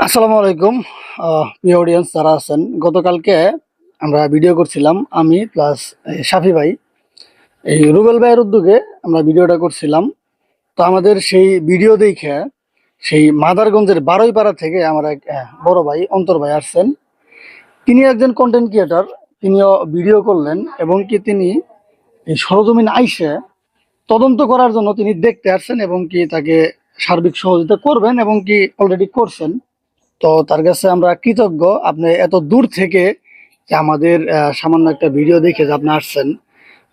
আসসালামু আলাইকুম প্রিয় অডিয়েন্স যারা আছেন। গতকালকে আমরা ভিডিও করছিলাম, আমি প্লাস শাফি ভাই, এই রুবেল ভাইয়ের উদ্যোগে আমরা ভিডিওটা করছিলাম। তো আমাদের সেই ভিডিও দেখে সেই মাদারগঞ্জের বারোইপাড়া থেকে আমার এক বড় ভাই অন্তর ভাই আসছেন। তিনি একজন কন্টেন্ট ক্রিয়েটর, তিনিও ভিডিও করলেন এবং কি তিনি এই সরজমিন আইসে তদন্ত করার জন্য তিনি দেখতে আসছেন এবং কি তাকে সার্বিক সহযোগিতা করবেন এবং কি অলরেডি করছেন। তো তার কাছে আমরা কৃতজ্ঞ, আপনি এত দূর থেকে যে আমাদের সামান্য একটা ভিডিও দেখে যে আপনি আসছেন।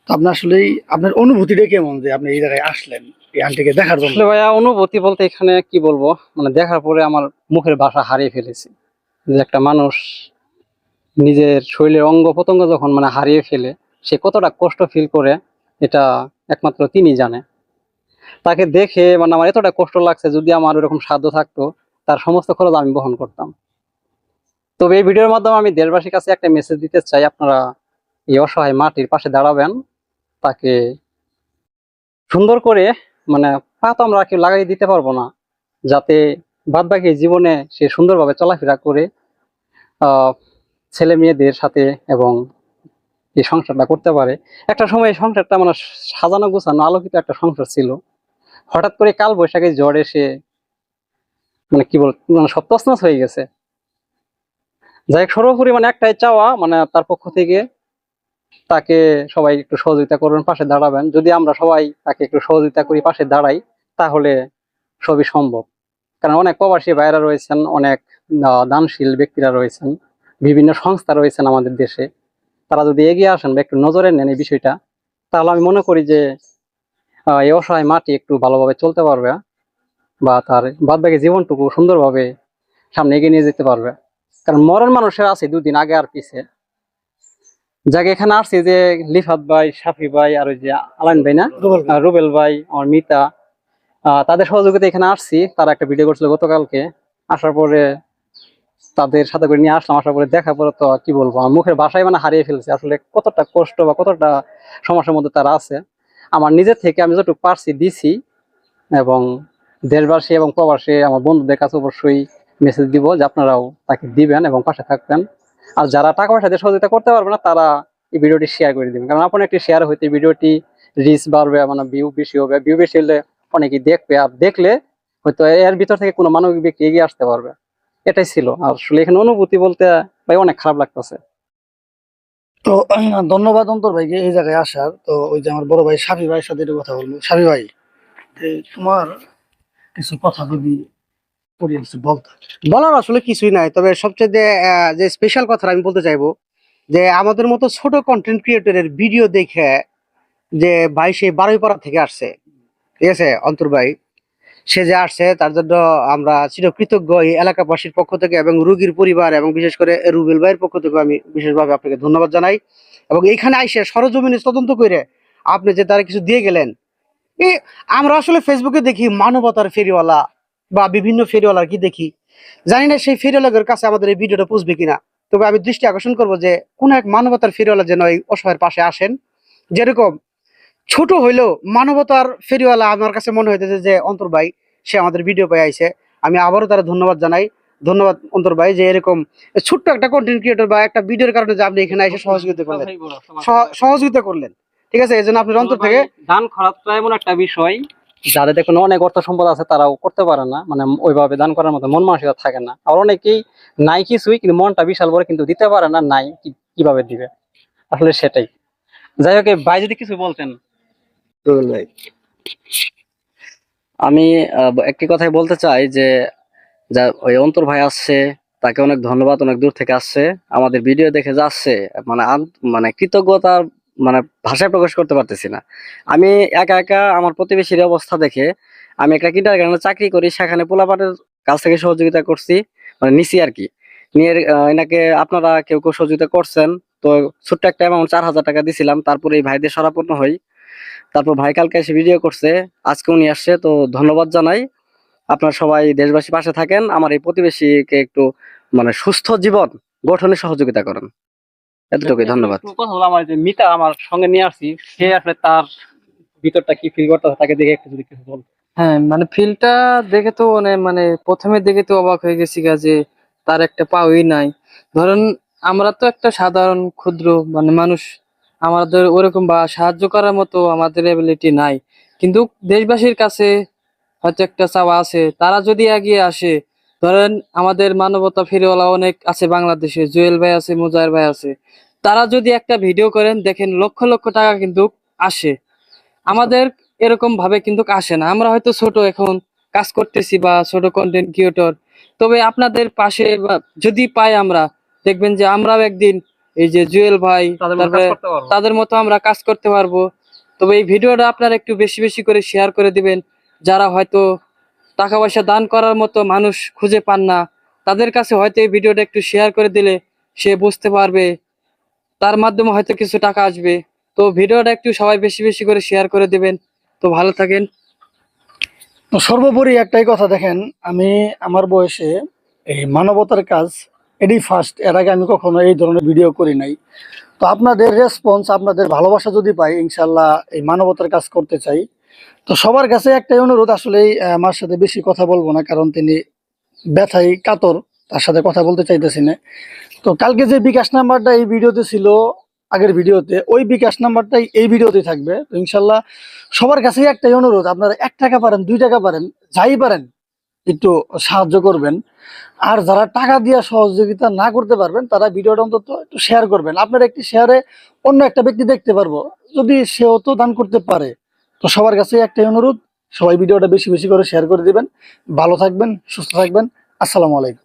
তো আপনার আসলেই আপনার অনুভূতিটা কেমন যে আপনি এই জায়গায় আসলেন এই আন্টিকে দেখার জন্য? আসলে ভাইয়া অনুভূতি বলতে এখানে কি বলবো, মানে দেখার পরে আমার মুখের ভাষা হারিয়ে ফেলেছি। যে একটা মানুষ নিজের শরীরের অঙ্গ প্রত্যঙ্গ যখন হারিয়ে ফেলে, সে কতটা কষ্ট ফিল করে এটা একমাত্র তিনি জানে। তাকে দেখে আমার এতটা কষ্ট লাগছে, যদি আমার ওরকম সাধ্য থাকতো তার সমস্ত খরচ আমি বহন করতাম। তবে এই ভিডিওর মাধ্যমে আমি দেশবাসীর কাছে একটা মেসেজ দিতে চাই, আপনারা এই অসহায় মাটির পাশে দাঁড়াবেন, তাকে সুন্দর করে পা তো আমরা কেউ লাগাই দিতে পারবো না, যাতে বাদবাকি জীবনে সে সুন্দরভাবে চলাফেরা করে ছেলে মেয়েদের সাথে এবং এই সংসারটা করতে পারে। একটা সময় এই সংসারটা সাজানো গোছানো আলোকিত একটা সংসার ছিল। হঠাৎ করে কাল বৈশাখী ঝড় এসে কি বল সব তছনছ হয়ে গেছে। যাই হোক, সর্বোপরি একটাই চাওয়া, তার পক্ষ থেকে তাকে সবাই একটু সহযোগিতা করবেন, পাশে দাঁড়াবেন। যদি আমরা সবাই তাকে একটু সহযোগিতা করি, পাশে দাঁড়াই, তাহলে সবই সম্ভব। কারণ অনেক প্রবাসী ভাইরা রয়েছেন, অনেক দানশীল ব্যক্তিরা রয়েছেন, বিভিন্ন সংস্থা রয়েছেন আমাদের দেশে। তারা যদি এগিয়ে আসেন বা একটু নজরে নেন এই বিষয়টা, তাহলে আমি মনে করি যে এই অসহায় মাটি একটু ভালোভাবে চলতে পারবে বা তার বাদবাকি জীবনটুকু সুন্দরভাবে সামনে এগিয়ে নিয়ে যেতে পারবে। কারণ মরণ মানুষের আছে দুদিন আগে আর পিছে। যাকে এখানে আসছি যে লিফাত ভাই, শাফি ভাই, আর ওই যে আলাইন ভাই না, রুবেল ভাই, আমার মিতা, তাদের সহযোগিতা এখানে আসছি। তারা একটা ভিডিও করছিল গতকালকে। আসার পরে তাদের সাথে করে নিয়ে আসলাম। আসার পরে দেখার পরে তো কি বলবো, আমার মুখের ভাষায় হারিয়ে ফেলছে আসলে কতটা কষ্ট বা কতটা সমস্যার মধ্যে তারা আছে। আমার নিজের থেকে আমি যতটুকু পারছি দিছি, এবং দেশবাসী এবং প্রবাসী আমার বন্ধুদের কাছে অবশ্যই মেসেজ দিব যে আপনারাও তাকে দিবেন এবং পাশে থাকবেন। আর যারা টাকা পয়সা দিয়ে সহযোগিতা করতে পারবে না, তারা এই ভিডিওটি শেয়ার করে দিবেন। কারণ আপনার একটি শেয়ার হইতে ভিডিওটি রিচ বাড়বে, ভিউ বেশি হবে। ভিউ বেশি হলে অনেকেই দেখবে, আর দেখলে হয়তো এর ভিতর থেকে কোনো মানবিক ব্যক্তি এগিয়ে আসতে পারবে। এটাই ছিল আসলে এখানে অনুভূতি বলতে। ভাই অনেক খারাপ লাগতেছে। তো ধন্যবাদ অন্তর ভাইকে এই জায়গায় আসার। তো ওই যে আমার বড় ভাই শাফি ভাইয়ের সাথে একটু কথা বলবো। শাফি ভাই, তোমার কিছু কথা যদি বলতে। বলার আসলে কিছুই নাই, তবে সবচেয়ে যে স্পেশাল কথা আমি বলতে চাইবো যে আমাদের মতো ছোট কন্টেন্ট ক্রিয়েটরের ভিডিও দেখে যে ভাই সে বারুইপাড়া থেকে আসছে, ঠিক আছে অন্তর ভাই, সে যে আসছে তার জন্য আমরা চিরকৃতজ্ঞ এই এলাকাবাসীর পক্ষ থেকে এবং রোগীর পরিবার এবং বিশেষ করে রুবেল ভাইয়ের পক্ষ থেকে আমি বিশেষভাবে আপনাকে ধন্যবাদ জানাই। এবং এইখানে আইসে সরজমিনে তদন্ত করে আপনি যে তারা কিছু দিয়ে গেলেন, এই আমরা আসলে ফেসবুকে দেখি মানবতার ফেরিওয়ালা বা বিভিন্ন ফেরিওয়ালার কি দেখি জানি না, সেই ফেরিওয়ালাদের কাছে আমাদের এই ভিডিওটা পুষবে কিনা। তবে আমি দৃষ্টি আকর্ষণ করবো যে কোন এক মানবতার ফেরিওয়ালা যেন এই অসহায়ের পাশে আসেন। যেরকম ছোট হইলেও মানবতার ফেরিওয়ালা আমার কাছে মনে হইতেছে যে অন্তর ভাই, সে আমাদের ভিডিও পেয়ে আইছে। আমি আবারও তারা ধন্যবাদ জানাই। ধন্যবাদ অন্তর ভাই যে এরকম ছোট্ট একটা কন্টেন্ট ক্রিয়েটর বা একটা ভিডিওর কারণে যে আপনি এখানে এসে সহযোগিতা করলেন, ঠিক আছে, এই জন্য আপনার অন্তর থেকে দান খরচটা এমন একটা বিষয়, যাদের দেখুন অনেক অর্থ সম্পদ আছে তারাও করতে পারে না, ওইভাবে দান করার মতো মন মানসিকতা থাকে না। আর অনেকেই নাই কিছুই, কিন্তু মনটা বিশাল বড়, কিন্তু দিতে পারে না, নাই কিভাবে দিবে আসলে সেটাই। যাই হোক, ভাই যদি কিছু বলতেন। ভাই, আমি একটি কথাই বলতে চাই যে যা ওই অন্তর ভাই আসছে, তাকে অনেক ধন্যবাদ। অনেক দূর থেকে আসছে, আমাদের ভিডিও দেখে যাচ্ছে, কৃতজ্ঞতার ভাষায় প্রকাশ করতে পারতেছি না। আমি একা একা আমার প্রতিবেশীর অবস্থা দেখে, আমি একটা কিন্ডারগার্টেনে চাকরি করি, সেখানে পোলাপানের কাছ থেকে সহযোগিতা করছি, নিছি আর কি। নিয়ে এনাকে আপনারা কেউ কেউ সহযোগিতা করছেন। তো ছোট্ট একটা অ্যামাউন্ট 4,000 টাকা দিছিলাম, তারপরে এই ভাইদের শরণাপন্ন হই। তারপর ভাই কালকে এসে ভিডিও করছে, আজকে উনি আসছে, তো ধন্যবাদ জানাই। আপনারা সবাই দেশবাসী পাশে থাকেন, আমার এই প্রতিবেশীকে একটু সুস্থ জীবন গঠনে সহযোগিতা করেন। এতটুকুই, ধন্যবাদ। কথা বললাম, আমার যে মিতা আমার সঙ্গে নিয়ে আসছি, সে আসলে তার ভিতরটা কি ফিল করতেছে তাকে দেখে একটু যদি কিছু বলতো। হ্যাঁ, মানে ফিলটা দেখে তো মানে প্রথমে দেখে তো অবাক হয়ে গেছি গা যে তার একটা পাওই নাই। ধরেন আমরা তো একটা সাধারণ ক্ষুদ্র মানে মানুষ, আমাদের ওরকম বা সাহায্য করার মতো আমাদের এবিলিটি নাই, কিন্তু দেশবাসীর কাছে হয়তো একটা চাওয়া আছে, তারা যদি এগিয়ে আসে। ধরেন আমাদের মানবতা ফেরিওয়ালা অনেক আছে বাংলাদেশে, জুয়েল ভাই আছে, মুজাহির ভাই আছে, তারা যদি একটা ভিডিও করেন দেখেন লক্ষ লক্ষ টাকা কিন্তু আসে। আমাদের এরকম ভাবে কিন্তু আসে না, আমরা হয়তো ছোট এখন কাজ করতেছি বা ছোট কন্টেন্ট ক্রিয়েটর, তবে আপনাদের পাশে বা যদি পাই আমরা, দেখবেন যে আমরাও একদিন এই যে জুয়েল ভাই তাদের মতো কাজ তারপরে করতে পারবো। তাদের মতো আমরা কাজ করতে পারবো। তবে এই ভিডিওটা আপনারা একটু বেশি বেশি করে শেয়ার করে দিবেন, যারা হয়তো টাকা পয়সা দান করার মতো মানুষ খুঁজে পান না, তাদের কাছে হয়তো এই ভিডিওটা একটু শেয়ার করে দিলে সে বুঝতে পারবে, তার মাধ্যমে হয়তো কিছু টাকা আসবে। তো ভিডিওটা একটু সবাই বেশি বেশি করে শেয়ার করে দিবেন। তো ভালো থাকেন। তো সর্বোপরি একটাই কথা, দেখেন আমি আমার বয়সে এই মানবতার কাজ এটাই ফার্স্ট। এর আগে আমি কখনো এই ধরনের ভিডিও করি নাই। তো আপনাদের রেসপন্স, আপনাদের ভালোবাসা যদি পাই, ইনশাল্লাহ এই মানবতার কাজ করতে চাই। তো সবার কাছে একটাই অনুরোধ, আসলে আমার সাথে বেশি কথা বলবো না, কারণ তিনি ব্যথায় কাতর, তার সাথে কথা বলতে চাইতেছি না। তো কালকে যে বিকাশ নাম্বারটা এই ভিডিওতে ছিল, আগের ভিডিওতে, ওই বিকাশ নাম্বারটাই এই ভিডিওতে থাকবে। তো ইনশাল্লাহ সবার কাছে একটাই অনুরোধ, আপনারা 1 টাকা পারেন, 2 টাকা পারেন, যাই পারেন একটু সাহায্য করবেন। আর যারা টাকা দিয়ে সহযোগিতা না করতে পারবেন, তারা ভিডিওটা অন্তত একটু শেয়ার করবেন। আপনার একটি শেয়ারে অন্য একটা ব্যক্তি দেখতে পারবো, যদি সেও তো দান করতে পারে। তো সবার কাছে একটাই অনুরোধ, সবাই ভিডিওটা বেশি বেশি করে শেয়ার করে দিবেন। ভালো থাকবেন, সুস্থ থাকবেন। আসসালামু আলাইকুম।